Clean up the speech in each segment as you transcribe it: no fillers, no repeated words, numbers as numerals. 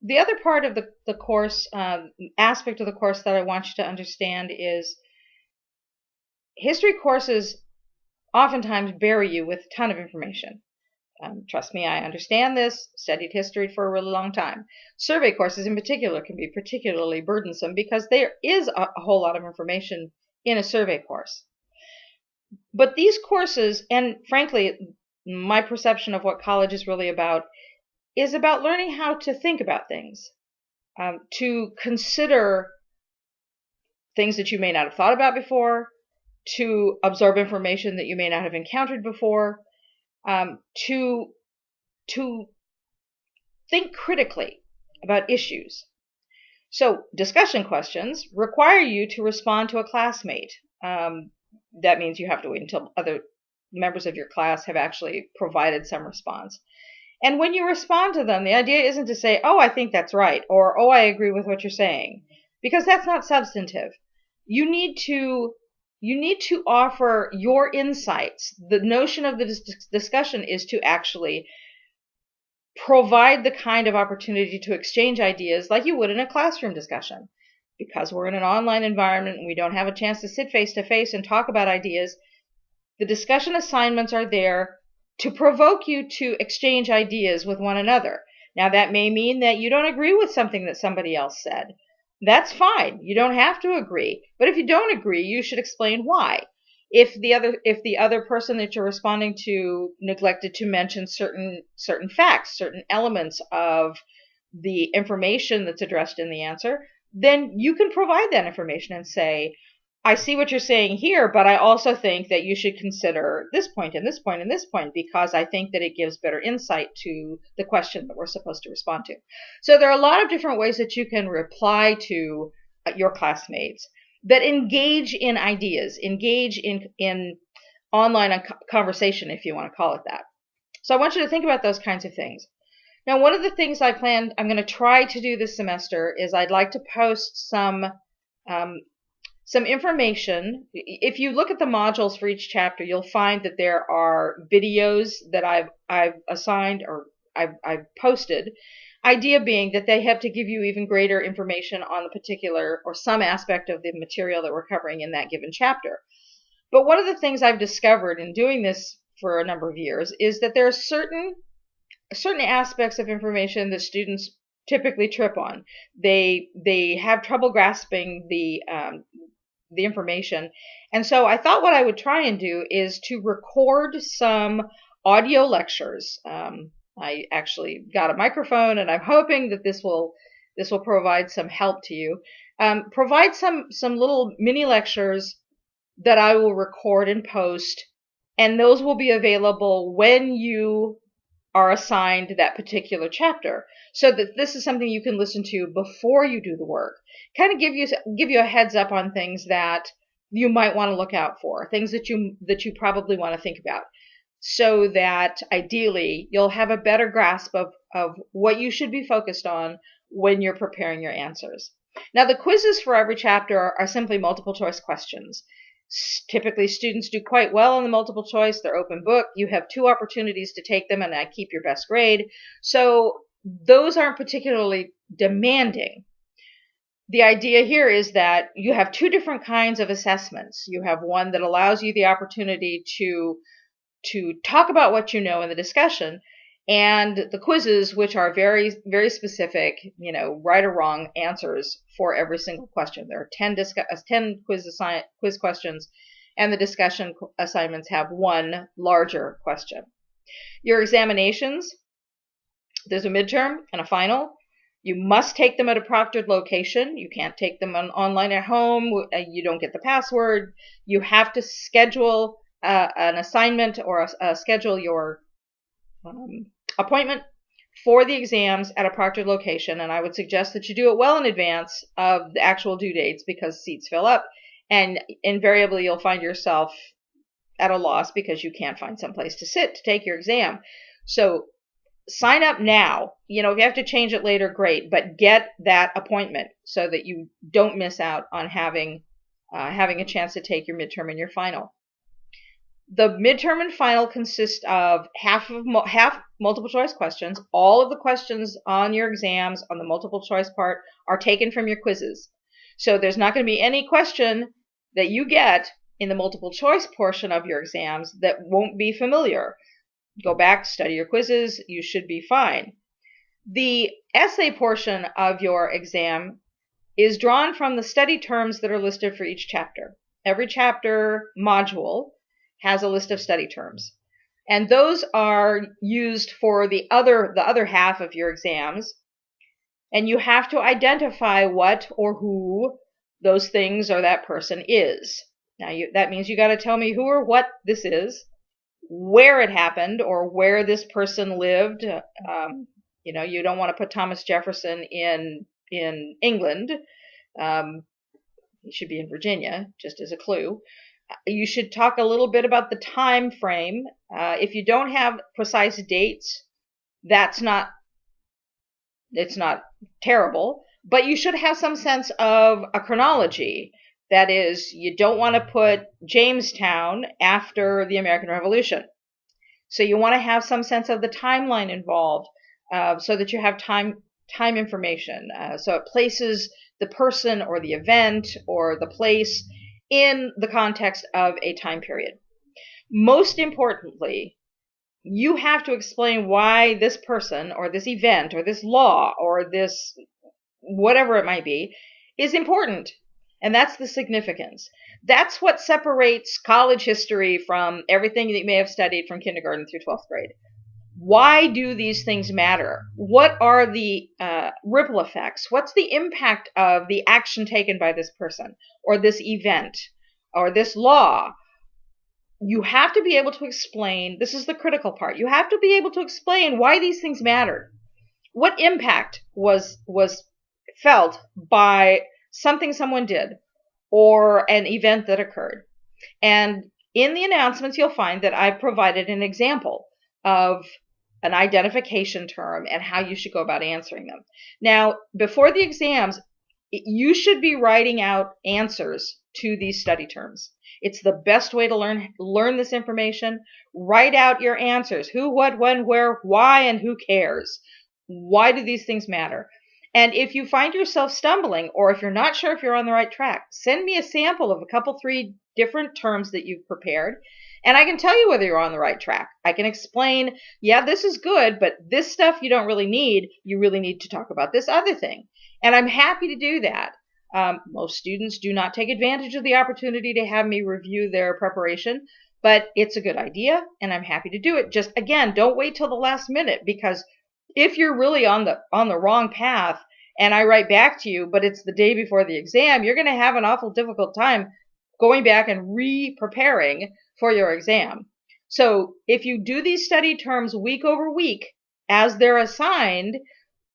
The other part of the course, aspect of the course that I want you to understand is history courses oftentimes bury you with a ton of information. Trust me, I understand this, studied history for a really long time. Survey courses in particular can be particularly burdensome because there is a whole lot of information in a survey course. But these courses, and frankly, my perception of what college is really about, is about learning how to think about things, to consider things that you may not have thought about before, to absorb information that you may not have encountered before, to think critically about issues. So discussion questions require you to respond to a classmate. That means you have to wait until other members of your class have actually provided some response. And when you respond to them, the idea isn't to say, oh, I think that's right, or oh, I agree with what you're saying, because that's not substantive. You need to offer your insights. The notion of the discussion is to actually provide the kind of opportunity to exchange ideas like you would in a classroom discussion. Because we're in an online environment and we don't have a chance to sit face to face and talk about ideas, the discussion assignments are there to provoke you to exchange ideas with one another. Now, that may mean that you don't agree with something that somebody else said. That's fine. You don't have to agree. But if you don't agree, you should explain why. If the other person that you're responding to neglected to mention certain facts, certain elements of the information that's addressed in the answer, then you can provide that information and say, I see what you're saying here, but I also think that you should consider this point and this point and this point because I think that it gives better insight to the question that we're supposed to respond to. So there are a lot of different ways that you can reply to your classmates that engage in ideas, engage in online conversation, if you want to call it that. So I want you to think about those kinds of things. Now, one of the things I'm going to try to do this semester is I'd like to post some information. If you look at the modules for each chapter, you'll find that there are videos that I've assigned or I've posted. Idea being that they have to give you even greater information on the particular or some aspect of the material that we're covering in that given chapter. But one of the things I've discovered in doing this for a number of years is that there are certain aspects of information that students typically trip on. They have trouble grasping the information. And so I thought what I would try and do is to record some audio lectures. I actually got a microphone and I'm hoping that this will provide some help to you. Provide some little mini lectures that I will record and post, and those will be available when you are assigned that particular chapter, so that this is something you can listen to before you do the work. Kind of give you a heads up on things that you might want to look out for, things that you probably want to think about, so that ideally you'll have a better grasp of what you should be focused on when you're preparing your answers. Now, the quizzes for every chapter are simply multiple choice questions. Typically, students do quite well on the multiple choice. They're open book. You have 2 opportunities to take them, and I keep your best grade. So those aren't particularly demanding. The idea here is that you have 2 different kinds of assessments. You have one that allows you the opportunity to talk about what you know in the discussion, and the quizzes, which are very, very specific, right or wrong answers for every single question. There are 10 quiz questions, and the discussion assignments have 1 larger question. Your examinations, there's a midterm and a final. You must take them at a proctored location. You can't take them online at home. You don't get the password. You have to schedule an assignment or schedule your appointment for the exams at a proctored location, and I would suggest that you do it well in advance of the actual due dates because seats fill up, and invariably you'll find yourself at a loss because you can't find someplace to sit to take your exam. So sign up now. If you have to change it later, great, but get that appointment so that you don't miss out on having a chance to take your midterm and your final. The midterm and final consist of half multiple choice questions. All of the questions on your exams on the multiple choice part are taken from your quizzes. So there's not going to be any question that you get in the multiple choice portion of your exams that won't be familiar. Go back, study your quizzes, you should be fine. The essay portion of your exam is drawn from the study terms that are listed for each chapter. Every chapter module has a list of study terms. And those are used for the other half of your exams. And you have to identify what or who those things or that person is. Now that means you got to tell me who or what this is, where it happened, or where this person lived. You don't want to put Thomas Jefferson in England. He should be in Virginia, just as a clue. You should talk a little bit about the time frame. If you don't have precise dates, it's not terrible, but you should have some sense of a chronology. That is, you don't want to put Jamestown after the American Revolution. So you want to have some sense of the timeline involved, so that you have time information. So it places the person or the event or the place in the context of a time period. Most importantly, you have to explain why this person or this event or this law or this whatever it might be is important. And that's the significance. That's what separates college history from everything that you may have studied from kindergarten through 12th grade. Why do these things matter? What are the ripple effects? What's the impact of the action taken by this person or this event or this law? You have to be able to explain, this is the critical part, you have to be able to explain why these things matter. What impact was felt by something someone did or an event that occurred. And in the announcements, you'll find that I've provided an example of an identification term and how you should go about answering them. Now, before the exams, you should be writing out answers to these study terms. It's the best way to learn this information. Write out your answers. Who, what, when, where, why, and who cares? Why do these things matter? And if you find yourself stumbling, or if you're not sure if you're on the right track, send me a sample of a couple, 3 different terms that you've prepared, and I can tell you whether you're on the right track. I can explain, yeah, this is good, but this stuff you don't really need. You really need to talk about this other thing. And I'm happy to do that. Most students do not take advantage of the opportunity to have me review their preparation, but it's a good idea, and I'm happy to do it. Just, again, don't wait till the last minute, because if you're really on the wrong path and I write back to you, but it's the day before the exam, you're going to have an awful difficult time going back and re-preparing for your exam. So if you do these study terms week over week as they're assigned,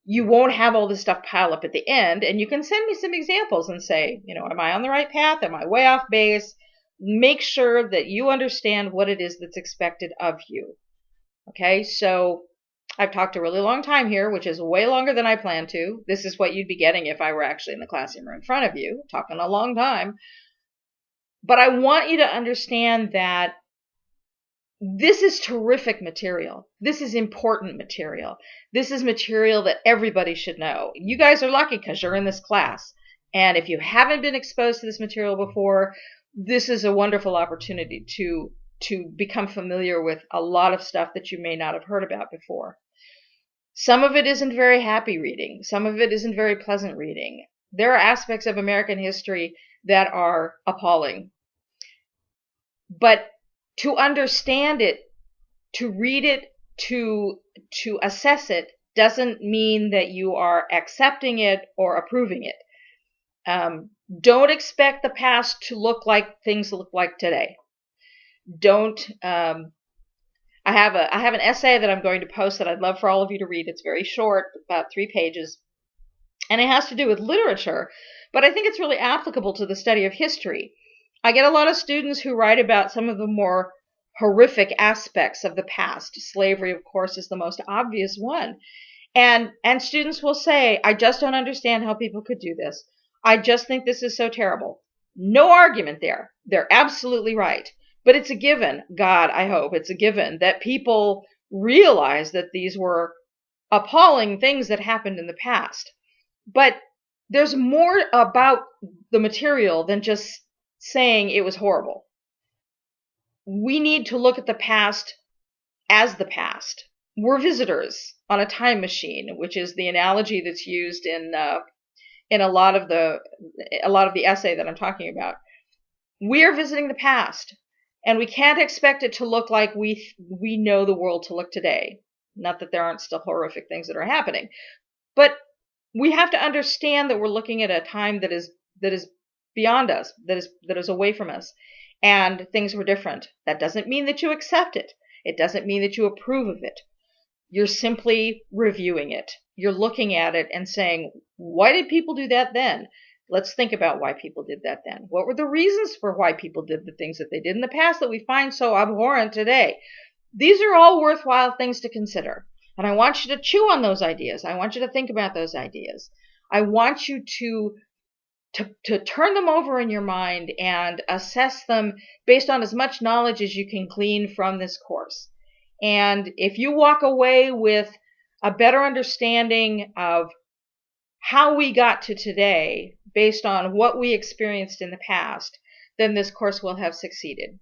you won't have all this stuff pile up at the end, and you can send me some examples and say, am I on the right path? Am I way off base? Make sure that you understand what it is that's expected of you. Okay, so I've talked a really long time here, which is way longer than I planned to. This is what you'd be getting if I were actually in the classroom in front of you, talking a long time. But I want you to understand that this is terrific material. This is important material. This is material that everybody should know. You guys are lucky because you're in this class. And if you haven't been exposed to this material before, this is a wonderful opportunity to become familiar with a lot of stuff that you may not have heard about before. Some of it isn't very happy reading. Some of it isn't very pleasant reading. There are aspects of American history that are appalling. But to understand it, to read it, to assess it, doesn't mean that you are accepting it or approving it. Don't expect the past to look like things look like today. Don't. I have an essay that I'm going to post that I'd love for all of you to read. It's very short, about 3 pages, and it has to do with literature, but I think it's really applicable to the study of history. I get a lot of students who write about some of the more horrific aspects of the past. Slavery, of course, is the most obvious one. And students will say, I just don't understand how people could do this. I just think this is so terrible. No argument there. They're absolutely right. But it's a given, God, I hope it's a given that people realize that these were appalling things that happened in the past. But there's more about the material than just saying it was horrible. We need to look at the past as the past. We're visitors on a time machine, which is the analogy that's used in a lot of the essay that I'm talking about. We're visiting the past, and we can't expect it to look like we know the world to look today. Not that there aren't still horrific things that are happening, but we have to understand that we're looking at a time that is beyond us, that is away from us, and things were different. That doesn't mean that you accept it. It doesn't mean that you approve of it. You're simply reviewing it. You're looking at it and saying, why did people do that then? Let's think about why people did that then. What were the reasons for why people did the things that they did in the past that we find so abhorrent today? These are all worthwhile things to consider. And I want you to chew on those ideas. I want you to think about those ideas. I want you to turn them over in your mind and assess them based on as much knowledge as you can glean from this course. And if you walk away with a better understanding of how we got to today based on what we experienced in the past, then this course will have succeeded.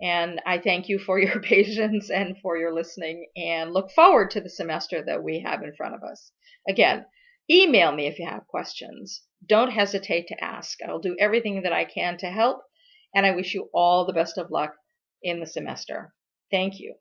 And I thank you for your patience and for your listening, and look forward to the semester that we have in front of us. Again, email me if you have questions. Don't hesitate to ask. I'll do everything that I can to help, and I wish you all the best of luck in the semester. Thank you.